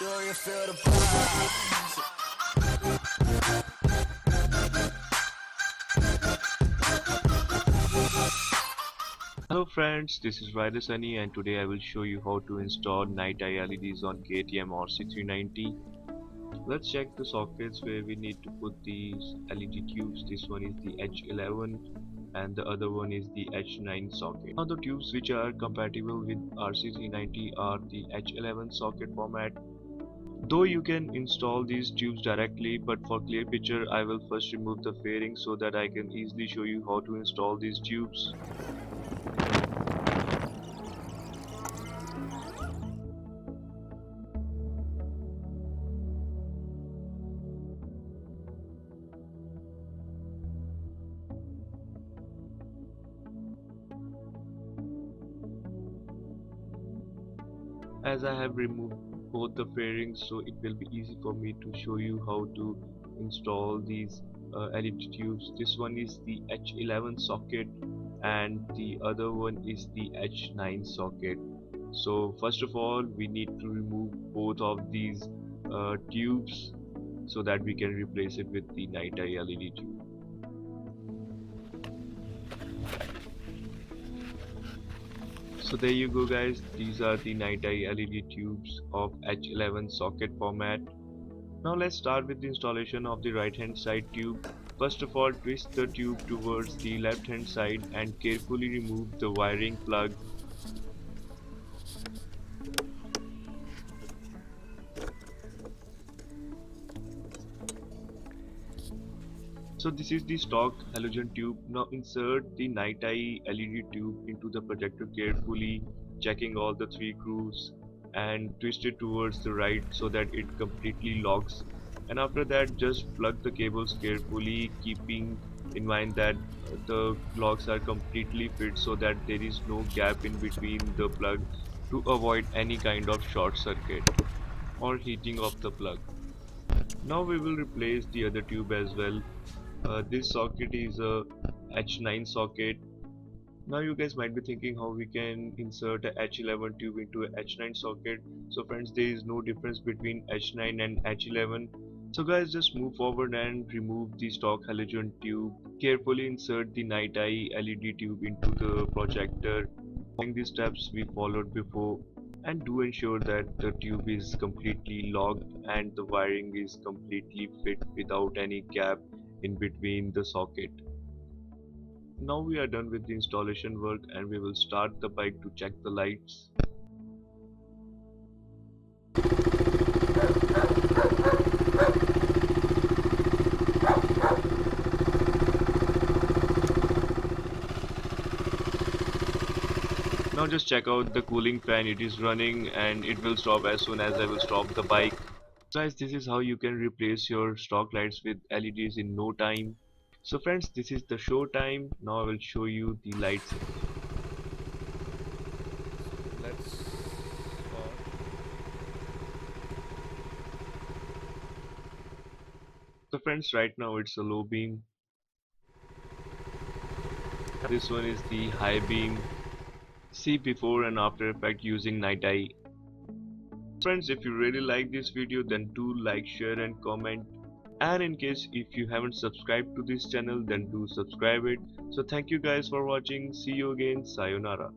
sure you feel the vibes. Hello friends, this is Rider Sunny and today I will show you how to install night eye LEDs on KTM RC390. Let's check the sockets where we need to put these LED tubes. This one is the H11 and the other one is the H9 socket. Now the tubes which are compatible with RC390 are the H11 socket format. Though you can install these tubes directly, but for clear picture I will first remove the fairing so that I can easily show you how to install these tubes. As I have removed both the fairings, so it will be easy for me to show you how to install these LED tubes. This one is the H11 socket and the other one is the H9 socket. So first of all we need to remove both of these tubes so that we can replace it with the night eye LED tube. So there you go guys, these are the night eye LED tubes of H11 socket format. Now let's start with the installation of the right hand side tube. First of all, twist the tube towards the left hand side and carefully remove the wiring plug. So this is the stock halogen tube. Now insert the night eye LED tube into the projector carefully, checking all the three grooves and twist it towards the right so that it completely locks. And after that just plug the cables carefully, keeping in mind that the locks are completely fit so that there is no gap in between the plug to avoid any kind of short circuit or heating of the plug. Now we will replace the other tube as well. This socket is a H9 socket. Now you guys might be thinking how we can insert a H11 tube into a H9 socket. So friends, there is no difference between H9 and H11. So guys, just move forward and remove the stock halogen tube. Carefully insert the night eye LED tube into the projector, following the steps we followed before, and do ensure that the tube is completely locked and the wiring is completely fit without any gap in between the socket. Now we are done with the installation work and we will start the bike to check the lights. Now just check out the cooling fan, it is running and it will stop as soon as I will stop the bike. Guys, this is how you can replace your stock lights with LEDs in no time. So friends, this is the show time. Now I will show you the lights. Let's start. So friends, right now it's a low beam. This one is the high beam. See before and after effect using night eye. Friends, if you really like this video, then do like, share and comment. And in case if you haven't subscribed to this channel, then do subscribe it. So thank you guys for watching. See you again. Sayonara.